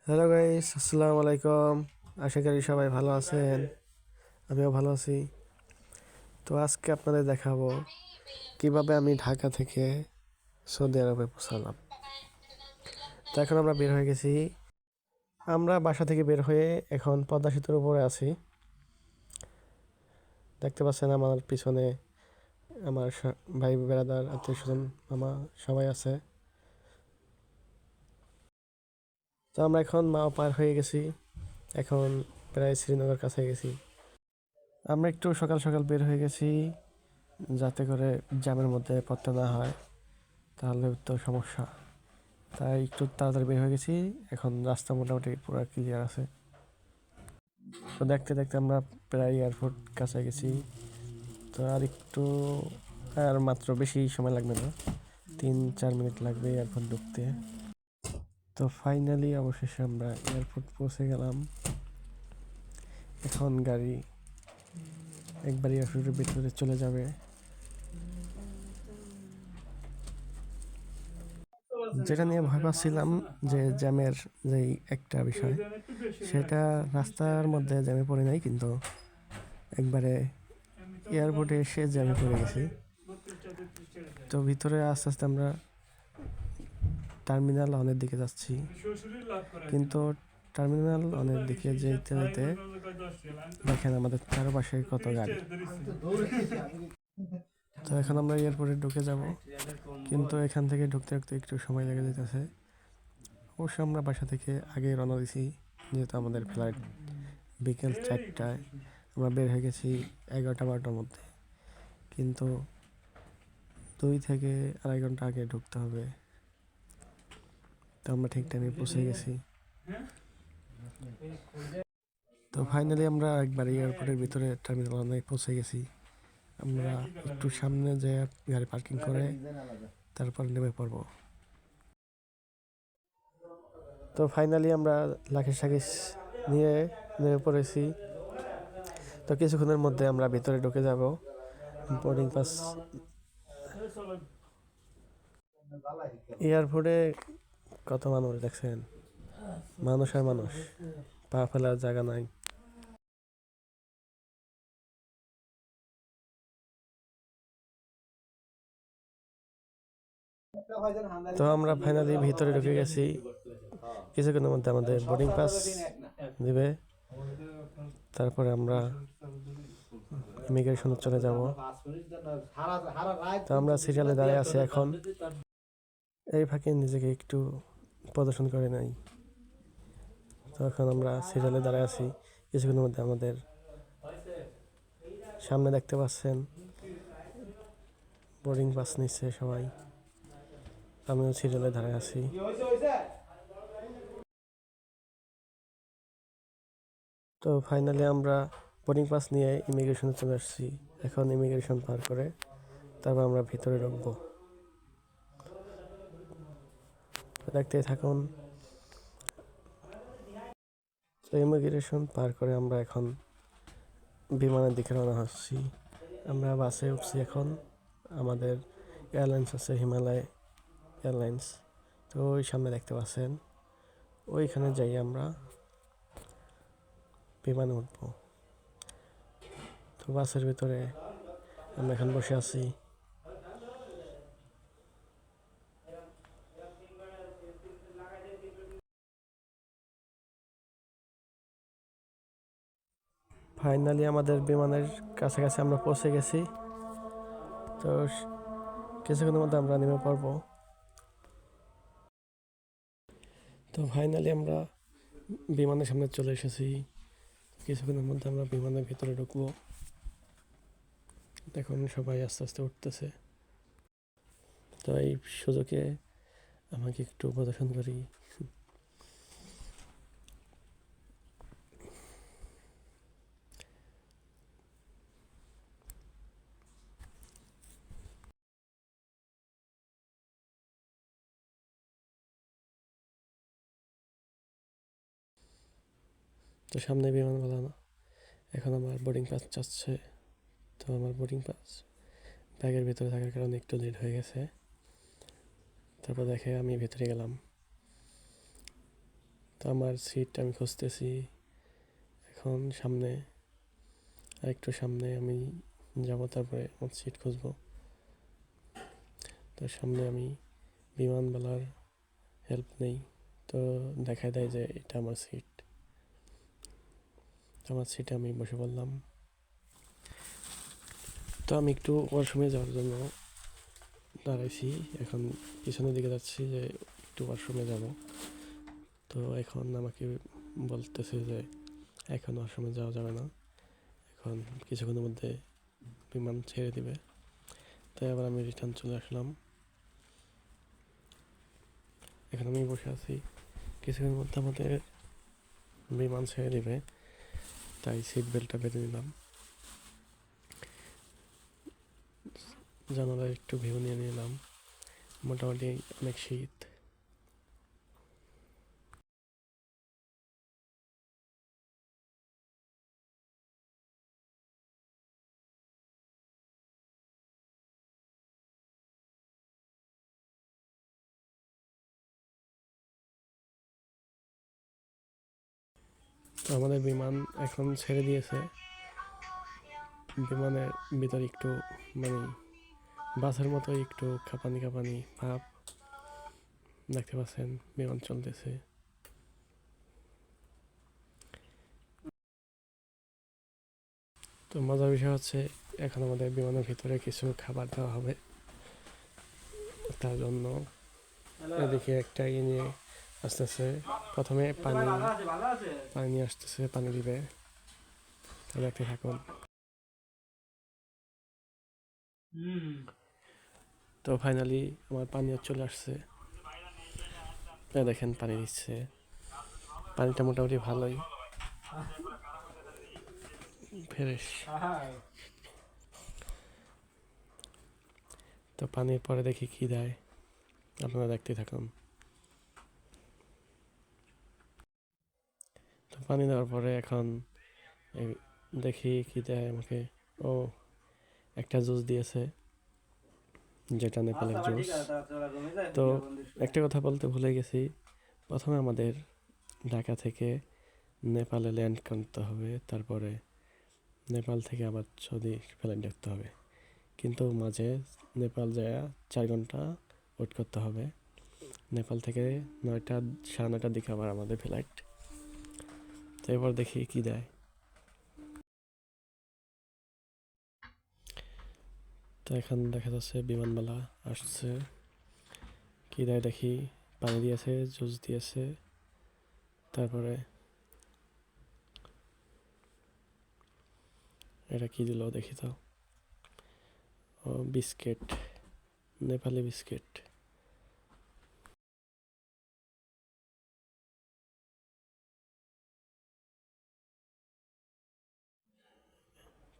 Hello guys, আসসালামু আলাইকুম। আশা করি সবাই ভালো আছেন। আমিও ভালো আছি। তো আজকে আপনাদের দেখাবো কিভাবে আমি ঢাকা থেকে সৌদি আরবে পৌঁছালাম। তো এখন আমরা বের হয়ে গেছি। আমরা বাসা থেকে বের হয়ে এখন পদ্মা সেতুর উপরে আছি। দেখতে পাচ্ছেন আমার পিছনে আমার ভাই বেড়াদার আত্মীয় স্বজন মামা সবাই আছে। তো আমরা এখন মাও পার হয়ে গেছি। এখন প্রায় শ্রীনগর কাছে গেছি। আমরা একটু সকাল সকাল বের হয়ে গেছি যাতে করে জ্যামের মধ্যে পড়তে না হয়, তাহলে তো সমস্যা। তাই একটু তাড়াতাড়ি বের হয়ে গেছি। এখন রাস্তা মোটামুটি পুরো ক্লিয়ার আছে। তো দেখতে দেখতে আমরা প্রায় এয়ারপোর্ট কাছে গেছি। তো আর একটু, আর মাত্র বেশি সময় লাগবে না, 3-4 মিনিট লাগবে এয়ারপোর্ট ঢুকতে। তো ফাইনালি অবশেষে আমরা এয়ারপোর্ট পৌঁছে গেলাম। এখন গাড়ি একবার এয়ারপোর্টের ভিতরে চলে যাবে। যেটা নিয়ে ভয় পাচ্ছিলাম যে জ্যামের যেই একটা বিষয়, সেটা রাস্তার মধ্যে জ্যামে পড়ে নাই, কিন্তু একবারে এয়ারপোর্টে এসে জ্যামে পড়ে গেছি। তো ভিতরে আস্তে আস্তে আমরা টার্মিনাল অনেক দিকে যাচ্ছি, কিন্তু টার্মিনাল অনেক দিকে যেতে যেতে দেখেন আমাদের চারপাশে কত গাড়ি। তো এখন আমরা এয়ারপোর্টে ঢুকে যাব, কিন্তু এখান থেকে ঢুকতে ঢুকতে একটু সময় লেগে যেতেছে। অবশ্য আমরা বাসা থেকে আগে রওনা দিছি, যেহেতু আমাদের ফ্লাইট বিকেল 4টায়। আমরা বের হয়ে গেছি 11টা-12টার মধ্যে, কিন্তু 2 থেকে আড়াই ঘন্টা আগে ঢুকতে হবে। তো আমরা ঠিক টাইমে পৌঁছে গেছি। তো ফাইনালি আমরা একবার এয়ারপোর্টের ভিতরে টার্মিনালে পৌঁছে গেছি। আমরা একটু সামনে যেয়ে গাড়ি পার্কিং করে তারপর নেমে পড়ব। তো ফাইনালি আমরা লাগেজ সাগেজ নিয়ে নেমে পড়েছি। তো কিছুক্ষণের মধ্যে আমরা ভিতরে ঢুকে যাব। বোর্ডিং পাস, এয়ারপোর্টে কত মানুষ দেখছেন, মানুষ আর মানুষ, পা ফেলার জায়গা নাই। তো আমরা ফাইনালি ভিতরে ঢুকে গেছি। কিছুক্ষণের মধ্যে আমাদের বোর্ডিং পাস দিবে, তারপরে আমরা ইমিগ্রেশনে চলে যাব। তো আমরা সিরিয়ালে দাঁড়িয়ে আছি এখন। এই ফাঁকে নিজেকে একটু প্রদর্শন করে নাই। তো এখন আমরা সিরিয়ালে দাঁড়িয়ে আছি। কিছুক্ষণের মধ্যে আমাদের সামনে দেখতে পাচ্ছেন বোর্ডিং পাস নিচ্ছে সবাই। আমিও সিরিয়ালে দাঁড়িয়ে আছি। তো ফাইনালি আমরা বোর্ডিং পাস নিয়ে ইমিগ্রেশনে চলে আসছি। এখন ইমিগ্রেশন পার করে তারপর আমরা ভিতরে ঢুকবো। দেখতে থাকুন। তো ইমিগ্রেশন পার করে আমরা এখন বিমানের দিকে রওনা হচ্ছি। আমরা বাসে উঠছি এখন। আমাদের এয়ারলাইন্স আছে হিমালয় এয়ারলাইন্স। তো ওই সামনে দেখতে পাচ্ছেন, ওইখানে যাই আমরা বিমানে উঠবো। তো বাসের ভিতরে আমরা এখন বসে আছি। ফাইনালি আমাদের বিমানের কাছাকাছি আমরা পৌঁছে গেছি। তো কিছুক্ষণের মধ্যে আমরা নেমে পড়বো। তো ফাইনালি আমরা বিমানের সামনে চলে এসেছি। কিছুক্ষণের মধ্যে আমরা বিমানের ভিতরে ঢুকবো। দেখুন সবাই আস্তে আস্তে উঠতেছে। তো এই সুযোগে আমাকে একটু প্রদর্শন করি। তো সামনে বিমানবালা না, এখন আমার বোর্ডিং পাস চাচ্ছে। তো আমার বোর্ডিং পাস ব্যাগের ভিতরে থাকার কারণে একটু লেট হয়ে গেছে। তারপর দেখে আমি ভেতরে গেলাম। তো আমার সিট আমি খুঁজতেছি এখন। সামনে আরেকটু সামনে আমি যাব, তারপরে আমার সিট খুঁজবো। তো সামনে আমি বিমানবালার হেল্প নেই, তো দেখা দেয় যে এটা আমার সিট। তো আমার সিটে আমি বসে পড়লাম। তো আমি একটু ওয়াশরুমে যাওয়ার জন্য দাঁড়াইছি, এখন পিছনের দিকে যাচ্ছি যে একটু ওয়াশরুমে যাব। তো এখন আমাকে বলতেছে যে এখন ওয়াশরুমে যাওয়া যাবে না, এখন কিছুক্ষণের মধ্যে বিমান ছেড়ে দিবে। তাই আবার আমি রিটার্ন চলে আসলাম। এখন আমি বসে আছি, কিছুক্ষণের মধ্যে আমাদের বিমান ছেড়ে দিবে, তাই সিট বেল্টটা বেঁধে নিলাম। জানালার একটু ভিউ নিয়ে নিলাম, মোটামুটি অনেক শীত। তো আমাদের বিমান এখন ছেড়ে দিয়েছে। বিমানের ভিতরে একটু মানে বাসের মতো একটু কাঁপানি কাঁপানি ভাব দেখতে পাচ্ছেন, বিমান চলতেছে। তো মজার বিষয় হচ্ছে এখন আমাদের বিমানের ভিতরে কিছু খাবার দেওয়া হবে, তার জন্য এদিকে একটা নিয়ে আসতেছে। প্রথমে পানি পানি নিয়ে আসতেছে, পানি দিবে, দেখতে থাকুন। তো ফাইনালি আমার পানি চলে আসছে, দেখেন পানি দিচ্ছে। পানিটা মোটামুটি ভালোই ফ্রেশ। তো পানির পরে দেখি কি দেয়, আপনারা দেখতে থাকুন। তো পানি দেওয়ার পরে এখন দেখি কি দেয় আমাকে। ও একটা জুস দিয়েছে, যেটা নেপালের জুস। তো একটা কথা বলতে ভুলে গেছি, প্রথমে আমাদের ঢাকা থেকে নেপালে ল্যান্ড করতে হবে, তারপরে নেপাল থেকে আবার সৌদি ফ্লাইট ধরতে হবে। কিন্তু মাঝে নেপাল যায় 4 ঘন্টা ওয়েট করতে হবে। নেপাল থেকে 9টা, সাড়ে 9টার দিকে আবার আমাদের ফ্লাইট। তো এবার দেখি কি দেয়। তো এখন দেখা যাচ্ছে বিমানবালা আসছে, কি দেয় দেখি। পানি দিয়েছে, জুস দিয়েছে, তারপরে এটা কি দিল দেখি তো। ও বিস্কিট, নেপালি বিস্কিট।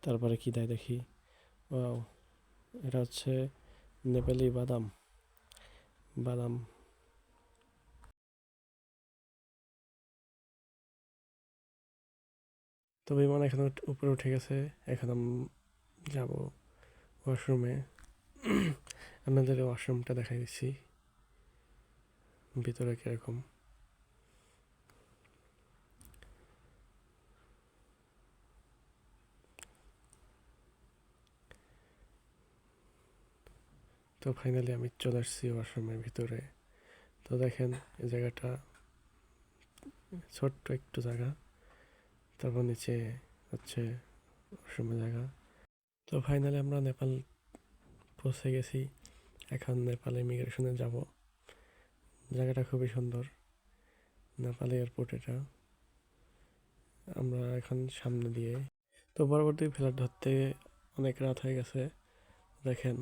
তারপরে কি দেয় দেখি। ওয়াও, এটা হচ্ছে নেপালি বাদাম। বাদাম। তো বিমান এখন উপরে উঠে গেছে, এখন আমি যাব ওয়াশরুমে। আপনাদের ওয়াশরুমটা দেখাই দিচ্ছি ভিতরে কিরকম। তো ফাইনালি আমি চলে আসছি ওয়াশরুমের ভিতরে। তো দেখেন এই জায়গাটা ছোট্ট একটু জায়গা, তারপর নিচে হচ্ছে ওয়াশরুমের জায়গা। তো ফাইনালি আমরা নেপাল পৌঁছে গেছি, এখন নেপাল ইমিগ্রেশনে যাব। জায়গাটা খুবই সুন্দর, নেপাল এয়ারপোর্ট এটা। আমরা এখন সামনে দিয়ে, তো পরবর্তী ফ্লাইট ধরতে অনেক রাত হয়ে গেছে। দেখেন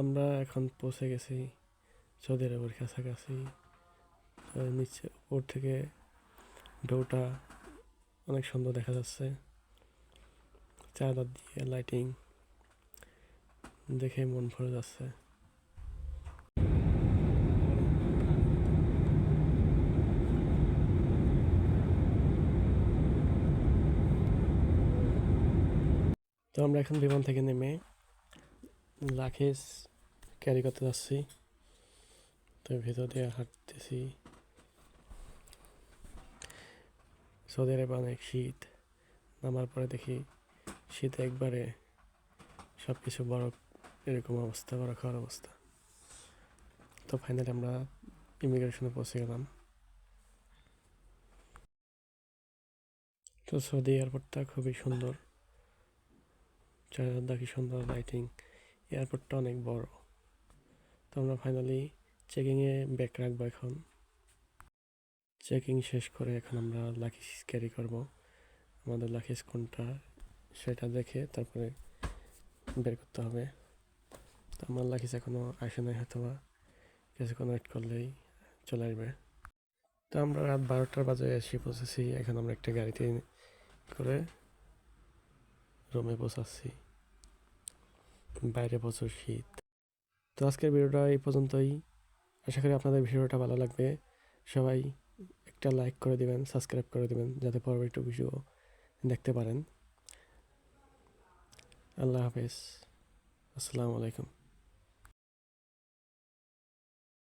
আমরা এখন পৌঁছে গেছি সৌদি আরবের কাছাকাছি। নিচে উপর থেকে ঢৌটা অনেক সুন্দর দেখা যাচ্ছে, চারদার দিয়ে লাইটিং দেখে মন ভরে যাচ্ছে। তো আমরা এখন বিমান থেকে নেমে লাগেজ ক্যারি করতে যাচ্ছি। তো ভিতর দিয়ে হাঁটতেছি। সৌদি আরবে অনেক শীত, নামার পরে দেখি শীতে একবারে সব কিছু বরফ, এরকম অবস্থা, বরফ খাওয়ার অবস্থা। তো ফাইনালি আমরা ইমিগ্রেশনে পৌঁছে গেলাম। তো সৌদি এয়ারপোর্টটা খুবই সুন্দর, চারিদিকে সুন্দর লাইটিং, এয়ারপোর্টটা অনেক বড়। তো আমরা ফাইনালি চেকিংয়ে ব্যাগ রাখবো এখন। চেকিং শেষ করে এখন আমরা লাগেজ ক্যারি করব। আমাদের লাগেজ কোনটা সেটা দেখে তারপরে বের করতে হবে। তো আমার লাগেজ এখনও আসে নাই, হয়তো বা কিছুক্ষণ ওয়েট করলেই চলে আসবে। তো আমরা রাত 12টার বাজে এসে পৌঁছেছি। এখন আমরা একটা গাড়িতে করে রুমে পৌঁছাচ্ছি। বাইরে প্রচুর শীত। তো আজকের ভিডিওটা এই পর্যন্তই। আশা করি আপনাদের ভিডিওটা ভালো লাগবে। সবাই একটা লাইক করে দিবেন, সাবস্ক্রাইব করে দিবেন, যাতে পরবর্তী ভিডিও দেখতে পারেন। আল্লাহ হাফেজ, আসসালামু আলাইকুম।